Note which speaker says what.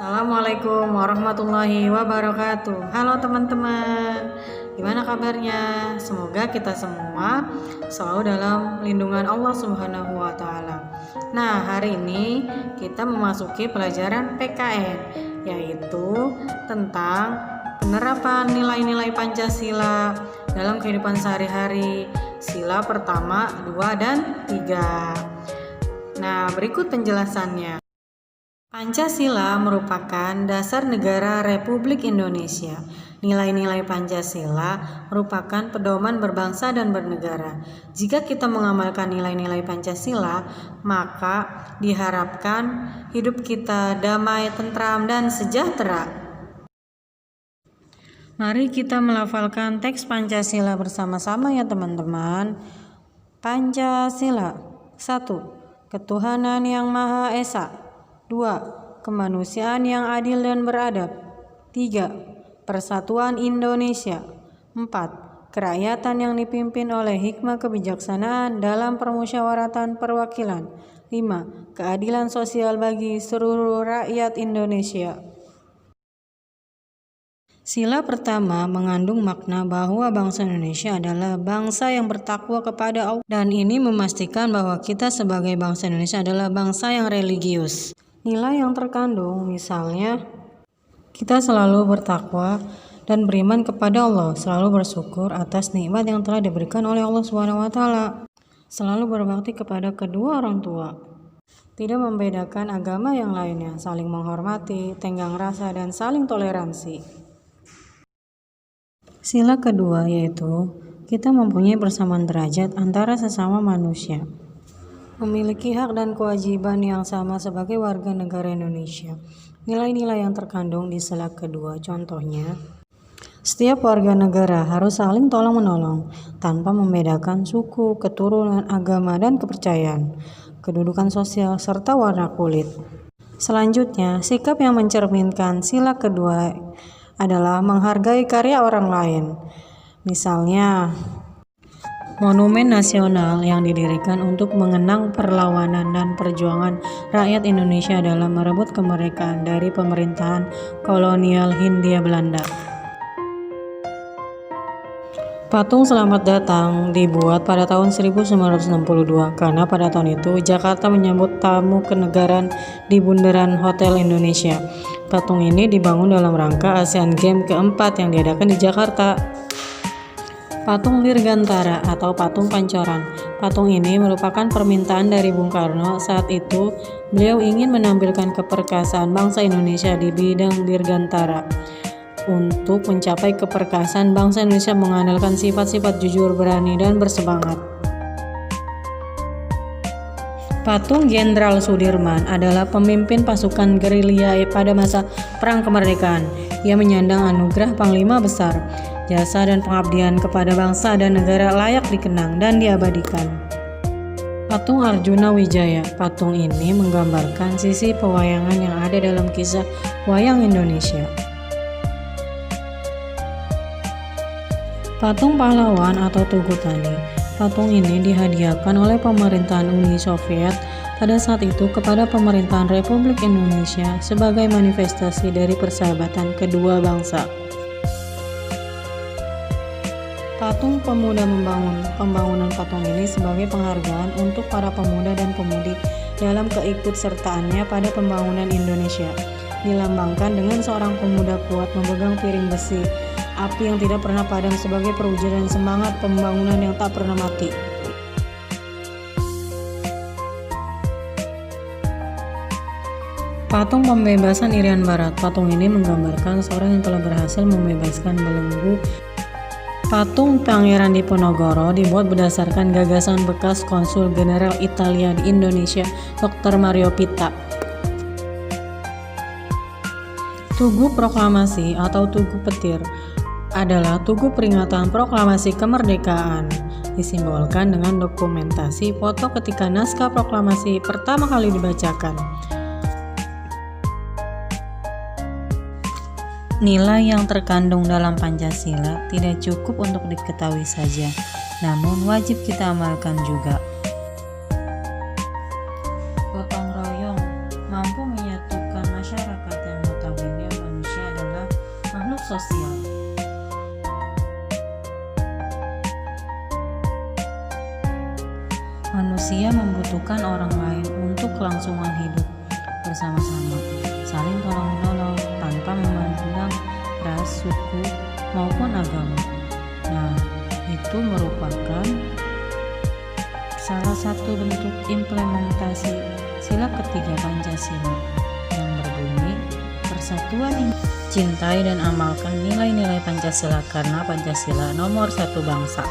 Speaker 1: Assalamualaikum warahmatullahi wabarakatuh. Halo teman-teman, gimana kabarnya? Semoga kita semua selalu dalam lindungan Allah Subhanahu wa Ta'ala. Nah, hari ini kita memasuki pelajaran PKN, yaitu tentang penerapan nilai-nilai Pancasila dalam kehidupan sehari-hari. Sila pertama, 2, dan 3. Nah, berikut penjelasannya. Pancasila merupakan dasar negara Republik Indonesia. Nilai-nilai Pancasila merupakan pedoman berbangsa dan bernegara. Jika kita mengamalkan nilai-nilai Pancasila, maka diharapkan hidup kita damai, tentram, dan sejahtera. Mari kita melafalkan teks Pancasila bersama-sama ya teman-teman. Pancasila. 1. Ketuhanan yang Maha Esa. 2. Kemanusiaan yang adil dan beradab. 3. Persatuan Indonesia. 4. Kerakyatan yang dipimpin oleh hikmah kebijaksanaan dalam permusyawaratan perwakilan. 5. Keadilan sosial bagi seluruh rakyat Indonesia. Sila pertama mengandung makna bahwa bangsa Indonesia adalah bangsa yang bertakwa kepada Allah, dan ini memastikan bahwa kita sebagai bangsa Indonesia adalah bangsa yang religius. Nilai yang terkandung misalnya kita selalu bertakwa dan beriman kepada Allah, selalu bersyukur atas nikmat yang telah diberikan oleh Allah SWT, selalu berbakti kepada kedua orang tua, tidak membedakan agama yang lainnya, saling menghormati, tenggang rasa, dan saling toleransi. Sila kedua yaitu kita mempunyai persamaan derajat antara sesama manusia, memiliki hak dan kewajiban yang sama sebagai warga negara Indonesia. Nilai-nilai yang terkandung di sila kedua contohnya, setiap warga negara harus saling tolong-menolong tanpa membedakan suku, keturunan, agama, dan kepercayaan, kedudukan sosial, serta warna kulit. Selanjutnya, sikap yang mencerminkan sila kedua adalah menghargai karya orang lain. Misalnya, monumen nasional yang didirikan untuk mengenang perlawanan dan perjuangan rakyat Indonesia dalam merebut kemerdekaan dari pemerintahan kolonial Hindia Belanda. Patung Selamat Datang dibuat pada tahun 1962 karena pada tahun itu Jakarta menyambut tamu kenegaraan di Bundaran Hotel Indonesia. Patung ini dibangun dalam rangka Asian Games keempat yang diadakan di Jakarta. Patung Dirgantara atau Patung Pancoran. Patung ini merupakan permintaan dari Bung Karno. Saat itu, beliau ingin menampilkan keperkasaan bangsa Indonesia di bidang dirgantara. Untuk mencapai keperkasaan, bangsa Indonesia mengandalkan sifat-sifat jujur, berani, dan bersemangat. Patung Jenderal Sudirman adalah pemimpin pasukan gerilya pada masa Perang Kemerdekaan. Ia menyandang anugerah Panglima Besar. Jasa dan pengabdian kepada bangsa dan negara layak dikenang dan diabadikan. Patung Arjuna Wijaya. Patung ini menggambarkan sisi pewayangan yang ada dalam kisah wayang Indonesia. Patung Pahlawan atau Tugu Tani. Patung ini dihadiahkan oleh pemerintahan Uni Soviet pada saat itu kepada pemerintahan Republik Indonesia sebagai manifestasi dari persahabatan kedua bangsa. Patung Pemuda Membangun. Pembangunan patung ini sebagai penghargaan untuk para pemuda dan pemudi dalam keikutsertaannya pada pembangunan Indonesia. Dilambangkan dengan seorang pemuda kuat memegang piring besi, api yang tidak pernah padam sebagai perwujudan semangat pembangunan yang tak pernah mati. Patung Pembebasan Irian Barat. Patung ini menggambarkan seorang yang telah berhasil membebaskan belenggu. Patung Pangeran Diponegoro dibuat berdasarkan gagasan bekas konsul Jenderal Italia di Indonesia, Dr. Mario Pitta. Tugu Proklamasi atau Tugu Petir adalah tugu peringatan proklamasi kemerdekaan. Disimbolkan dengan dokumentasi foto ketika naskah proklamasi pertama kali dibacakan. Nilai yang terkandung dalam Pancasila tidak cukup untuk diketahui saja, namun wajib kita amalkan juga. Gotong royong mampu menyatukan masyarakat yang Manusia membutuhkan orang lain untuk kelangsungan hidup bersama-sama, saling tolong-menolong tanpa memandang ras, suku, maupun agama. Nah, itu merupakan salah satu bentuk implementasi sila ketiga Pancasila yang berbunyi persatuan, cintai dan amalkan nilai-nilai Pancasila karena Pancasila nomor satu bangsa.